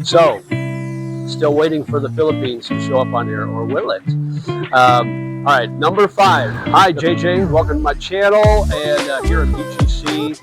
So, still waiting for the Philippines to show up on here, or will it? All right, number 5. Hi, JJ. Welcome to my channel, and here at BGC.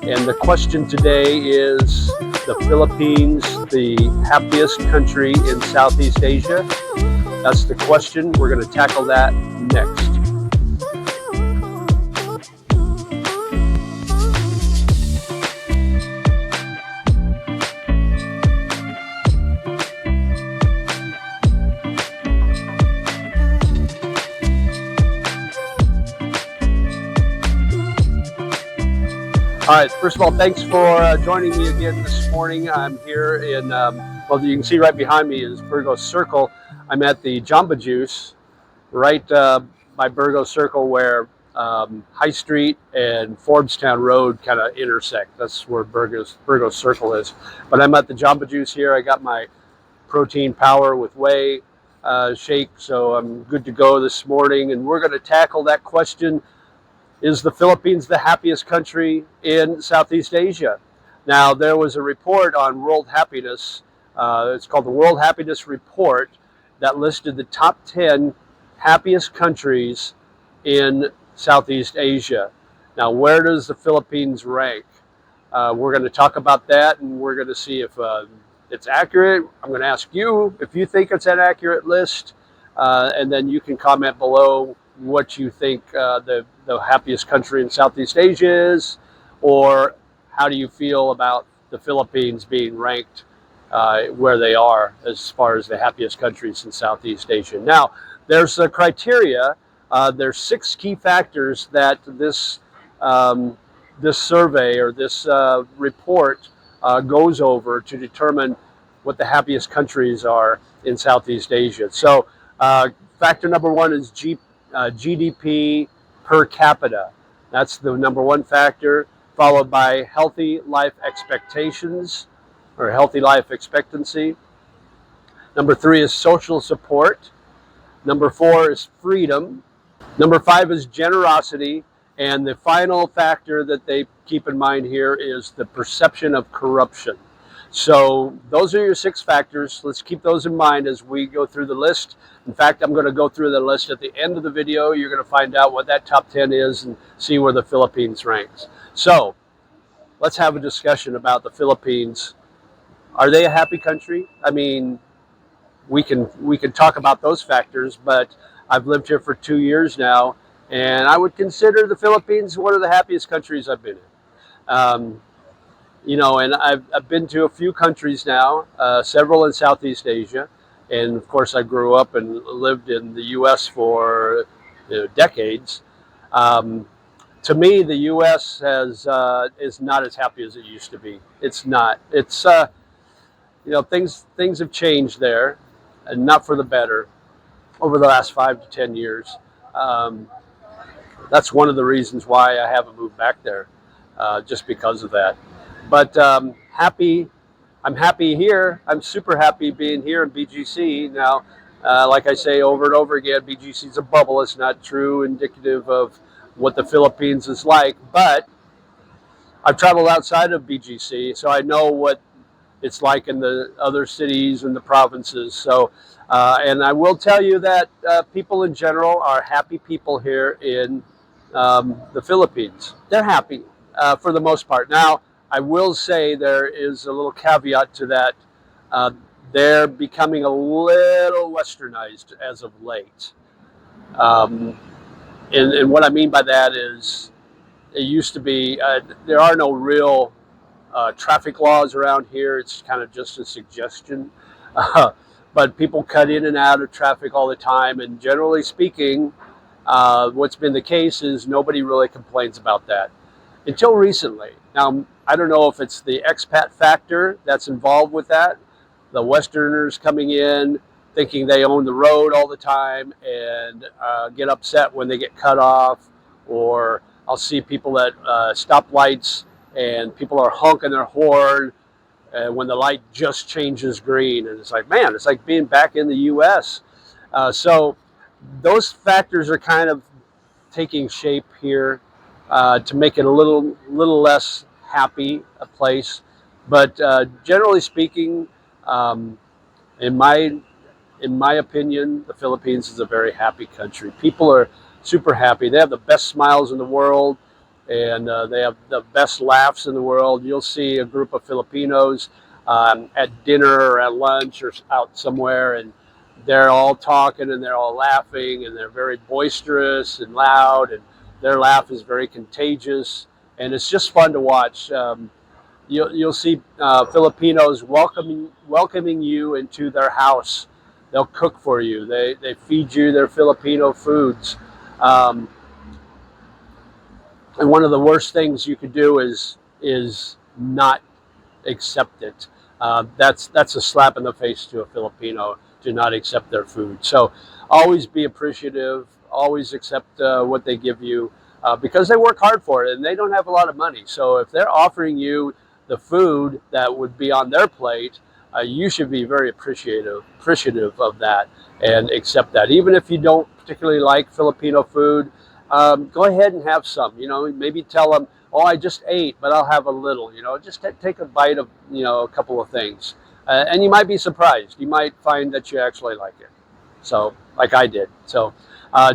And the question today is the Philippines, the happiest country in Southeast Asia? That's the question. We're going to tackle that next. All right, first of all, thanks for joining me again this morning. I'm here in, well, you can see right behind me is Burgos Circle. I'm at the Jamba Juice, right by Burgos Circle, where High Street and Forbstown Road kind of intersect. That's where Burgos Circle is. But I'm at the Jamba Juice here. I got my protein power with whey shake, so I'm good to go this morning. And we're going to tackle that question: is the Philippines the happiest country in Southeast Asia? Now, there was a report on world happiness. It's called the World Happiness Report, that listed the top 10 happiest countries in Southeast Asia. Now, where does the Philippines rank? We're going to talk about that, and we're going to see if it's accurate. I'm going to ask you if you think it's an accurate list, and then you can comment below what you think the happiest country in Southeast Asia is, or how do you feel about the Philippines being ranked where they are as far as the happiest countries in Southeast Asia. Now, there's a criteria. There's 6 key factors that this survey, or this report goes over to determine what the happiest countries are in Southeast Asia. So factor number 1 is GDP per capita. That's the number 1 factor, followed by healthy life expectations, or healthy life expectancy. Number 3 is social support. Number 4 is freedom. Number 5 is generosity. And the final factor that they keep in mind here is the perception of corruption. So those are your 6 factors. Let's keep those in mind as we go through the list. In fact, I'm going to go through the list at the end of the video. You're going to find out what that top 10 is and see where the Philippines ranks. So let's have a discussion about the Philippines. Are they a happy country? I mean, we can talk about those factors, but I've lived here for 2 years now, and I would consider the Philippines one of the happiest countries I've been in. You know, and I've been to a few countries now, several in Southeast Asia. And of course, I grew up and lived in the U.S. for decades. To me, the U.S. is not as happy as it used to be. It's not. It's things have changed there, and not for the better, over the last 5 to 10 years. That's one of the reasons why I haven't moved back there, just because of that. But I'm happy here. I'm super happy being here in BGC. Now, like I say over and over again, BGC is a bubble. It's not true indicative of what the Philippines is like. But I've traveled outside of BGC, so I know what it's like in the other cities and the provinces. So, and I will tell you that people in general are happy people here in the Philippines. They're happy for the most part. Now, I will say there is a little caveat to that. They're becoming a little westernized as of late. And what I mean by that is, it used to be, there are no real traffic laws around here. It's kind of just a suggestion. But people cut in and out of traffic all the time. And generally speaking, what's been the case is nobody really complains about that until recently. Now, I don't know if it's the expat factor that's involved with that. The Westerners coming in, thinking they own the road all the time, and get upset when they get cut off. Or I'll see people at stoplights, and people are honking their horn when the light just changes green. And it's like, man, it's like being back in the U.S. So those factors are kind of taking shape here to make it a little less happy a place. But generally speaking, Um, in my in my opinion, the Philippines is a very happy country. People are super happy. They have the best smiles in the world, and they have the best laughs in the world. You'll see a group of Filipinos at dinner or at lunch or out somewhere, and they're all talking and they're all laughing, and they're very boisterous and loud, and their laugh is very contagious, and it's just fun to watch. You'll see Filipinos welcoming you into their house. They'll cook for you. They feed you their Filipino foods. Um, and one of the worst things you could do is not accept it. That's a slap in the face to a Filipino to not accept their food. So always be appreciative. Always accept what they give you because they work hard for it and they don't have a lot of money. So if they're offering you the food that would be on their plate, you should be very appreciative of that and accept that. Even if you don't particularly like Filipino food, go ahead and have some. You know, maybe tell them, "Oh, I just ate, but I'll have a little." You know, just take a bite of a couple of things, and you might be surprised. You might find that you actually like it. So, like I did. So,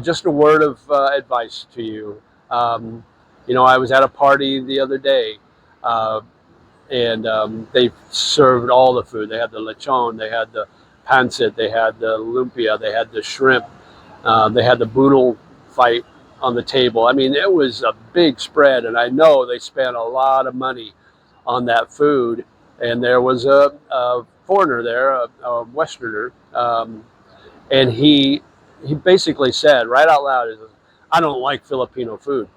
just a word of advice to you. I was at a party the other day. And they served all the food. They had the lechon, they had the pancit, they had the lumpia, they had the shrimp, they had the boodle fight on the table. I mean, it was a big spread, and I know they spent a lot of money on that food. And there was a foreigner there, a Westerner, and he basically said right out loud, "I don't like Filipino food."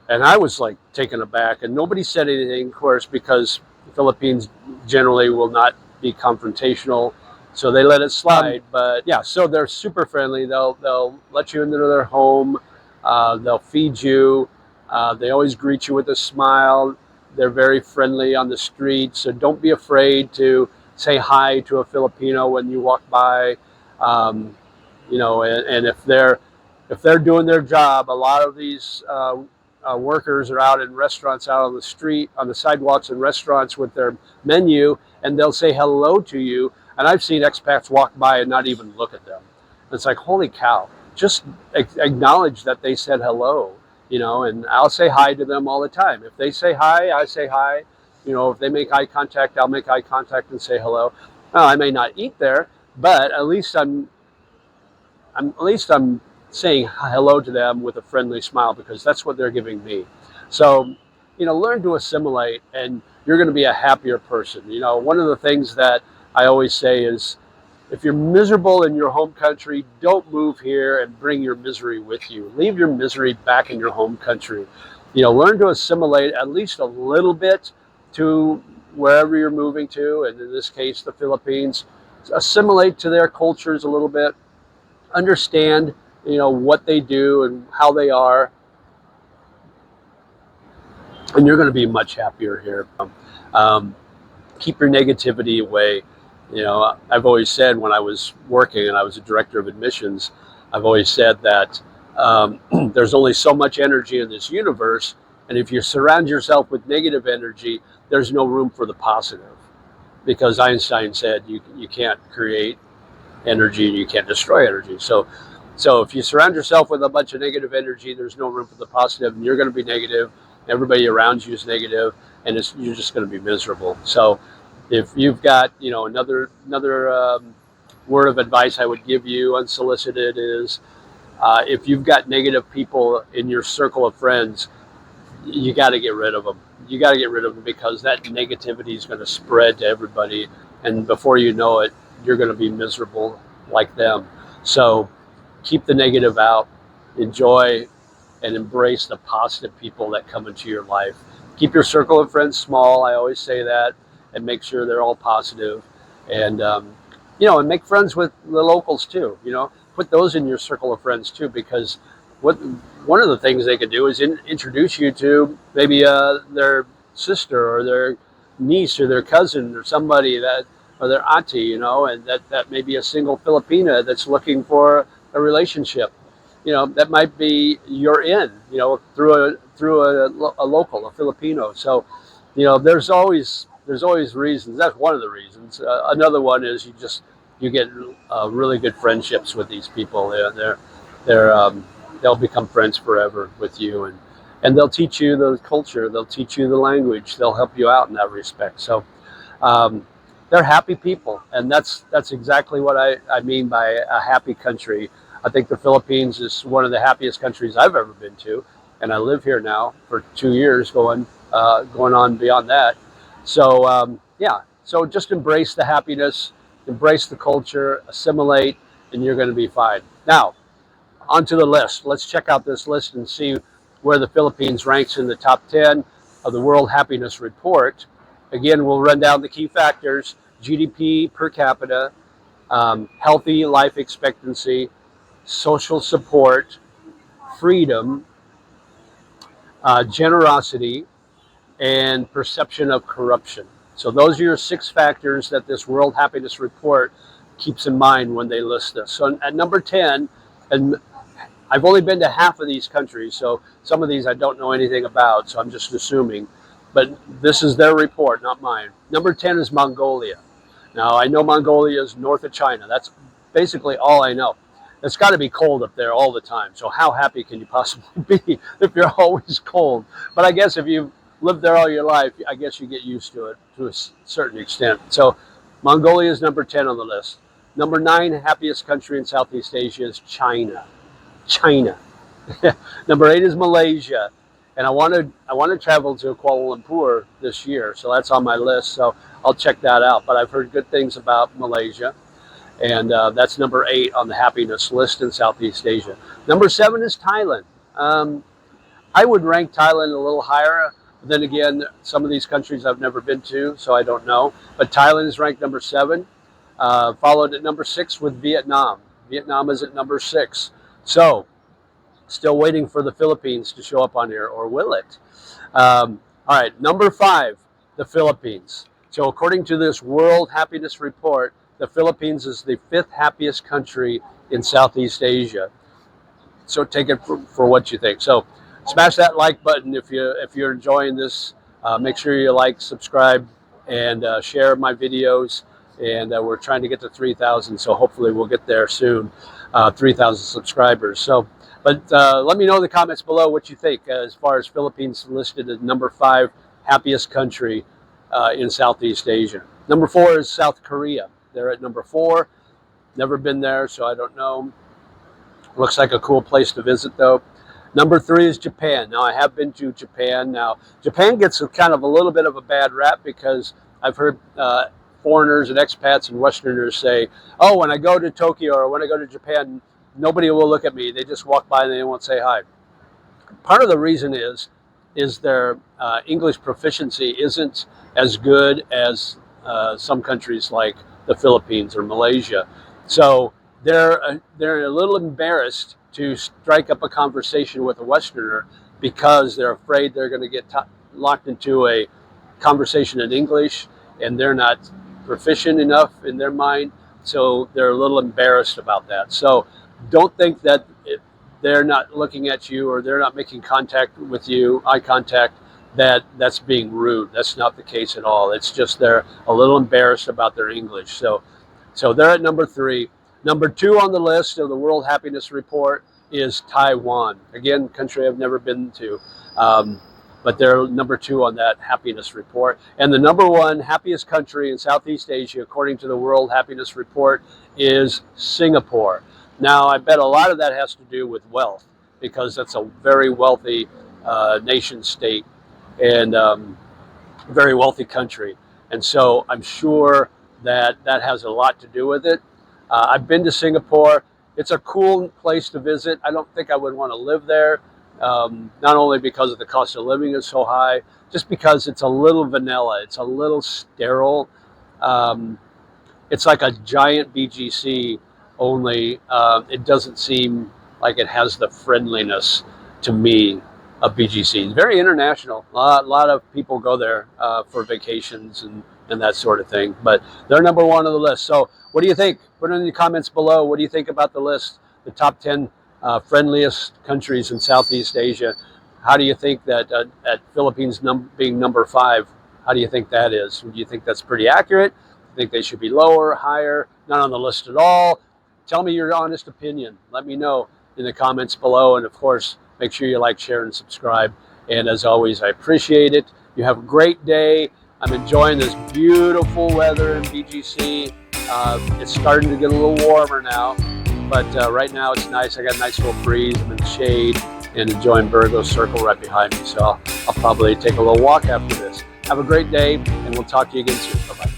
And I was like taken aback, and nobody said anything, of course, because the Philippines generally will not be confrontational, so they let it slide. But yeah, so they're super friendly. They'll let you into their home. They'll feed you. They always greet you with a smile. They're very friendly on the street, so don't be afraid to say hi to a Filipino when you walk by. And if they're doing their job, a lot of these workers are out in restaurants, out on the street, on the sidewalks in restaurants with their menu, and they'll say hello to you. And I've seen expats walk by and not even look at them. It's like, holy cow, just acknowledge that they said hello, and I'll say hi to them all the time. If they say hi, I say hi. If they make eye contact, I'll make eye contact and say hello. Well, I may not eat there, but at least I'm saying hello to them with a friendly smile because that's what they're giving me. So, learn to assimilate and you're going to be a happier person. One of the things that I always say is if you're miserable in your home country, don't move here and bring your misery with you. Leave your misery back in your home country. Learn to assimilate at least a little bit to wherever you're moving to, and in this case, the Philippines. Assimilate to their cultures a little bit. Understand what they do and how they are, and you're going to be much happier here. Keep your negativity away. I've always said when I was working and I was a director of admissions, I've always said that there's only so much energy in this universe, and if you surround yourself with negative energy, there's no room for the positive, because Einstein said you can't create energy, you can't destroy energy. So if you surround yourself with a bunch of negative energy, there's no room for the positive, and you're going to be negative. Everybody around you is negative, and you're just going to be miserable. So if you've got another word of advice I would give you unsolicited is if you've got negative people in your circle of friends, you got to get rid of them. You got to get rid of them because that negativity is going to spread to everybody, and before you know it, you're going to be miserable like them. So keep the negative out, enjoy and embrace the positive people that come into your life. Keep your circle of friends small, I always say that, and make sure they're all positive. And, and make friends with the locals too, put those in your circle of friends too, because one of the things they could do is introduce you to maybe their sister or their niece or their cousin or somebody or their auntie, and that may be a single Filipina that's looking for a relationship. That might be you're in, through a local, a Filipino. So, there's always there's always reasons. That's one of the reasons. Another one is you get really good friendships with these people. They'll become friends forever with you, and they'll teach you the culture. They'll teach you the language. They'll help you out in that respect. So they're happy people, and that's exactly what I mean by a happy country. I think the Philippines is one of the happiest countries I've ever been to, and I live here now for 2 years, going on beyond that. So yeah, so just embrace the happiness, embrace the culture, assimilate, and you're going to be fine. Now, onto the list. Let's check out this list and see where the Philippines ranks in the top 10 of the World Happiness Report. Again, we'll run down the key factors: GDP per capita, healthy life expectancy, social support, freedom, generosity, and perception of corruption. So those are your 6 factors that this World Happiness Report keeps in mind when they list this. So at number 10, and I've only been to half of these countries, so some of these I don't know anything about, so I'm just assuming. But this is their report, not mine. Number 10 is Mongolia. Now, I know Mongolia is north of China. That's basically all I know. It's got to be cold up there all the time. So how happy can you possibly be if you're always cold? But I guess if you've lived there all your life, I guess you get used to it to a certain extent. So Mongolia is number 10 on the list. Number 9 happiest country in Southeast Asia is China. China. Number 8 is Malaysia, and I want to travel to Kuala Lumpur this year, so that's on my list. So I'll check that out. But I've heard good things about Malaysia, and that's number 8 on the happiness list in Southeast Asia. Number 7 is Thailand. I would rank Thailand a little higher. But then again, some of these countries I've never been to, so I don't know. But Thailand is ranked number 7, followed at number 6 with Vietnam. Vietnam is at number 6. So, still waiting for the Philippines to show up on here, or will it? All right, number 5, the Philippines. So according to this World Happiness Report, the Philippines is the 5th happiest country in Southeast Asia. So take it for what you think. So smash that like button if you're enjoying this. Make sure you like, subscribe, and share my videos. And we're trying to get to 3,000, so hopefully we'll get there soon. 3,000 subscribers. So, but let me know in the comments below what you think as far as Philippines listed as number 5 happiest country in Southeast Asia. Number 4 is South Korea. They're at number 4. Never been there, so I don't know. Looks like a cool place to visit, though. Number 3 is Japan. Now, I have been to Japan. Now, Japan gets kind of a little bit of a bad rap because I've heard foreigners and expats and Westerners say, oh, when I go to Tokyo or when I go to Japan, nobody will look at me. They just walk by and they won't say hi. Part of the reason is their English proficiency isn't as good as some countries like the Philippines or Malaysia. So they're a little embarrassed to strike up a conversation with a Westerner because they're afraid they're going to get locked into a conversation in English, and they're not proficient enough in their mind, so they're a little embarrassed about that. So don't think that if they're not looking at you or they're not making contact with you, eye contact, that's being rude. That's not the case at all. It's just they're a little embarrassed about their English. So they're at number 3. Number 2 on the list of the World Happiness Report is Taiwan. Again, country I've never been to. But they're number 2 on that happiness report. And the number 1 happiest country in Southeast Asia, according to the World Happiness Report, is Singapore. Now, I bet a lot of that has to do with wealth, because that's a very wealthy nation state and very wealthy country. And so I'm sure that has a lot to do with it. I've been to Singapore. It's a cool place to visit. I don't think I would want to live there. Not only because of the cost of living is so high, just because it's a little vanilla. It's a little sterile. It's like a giant BGC, only it doesn't seem like it has the friendliness to me of BGC. It's very international. A lot of people go there for vacations and that sort of thing. But they're number 1 on the list. So what do you think? Put it in the comments below. What do you think about the list? The top 10 friendliest countries in Southeast Asia. How do you think that at Philippines being number 5, How do you think that is? Do you think that's pretty accurate? Do you think they should be lower, higher, not on the list at all? Tell me your honest opinion. Let me know in the comments below. And of course, make sure you like, share, and subscribe. And as always, I appreciate it. You have a great day. I'm enjoying this beautiful weather in BGC. It's starting to get a little warmer now, but right now it's nice. I got a nice little breeze. I'm in the shade and enjoying Virgo's circle right behind me. So I'll probably take a little walk after this. Have a great day, and we'll talk to you again soon. Bye-bye.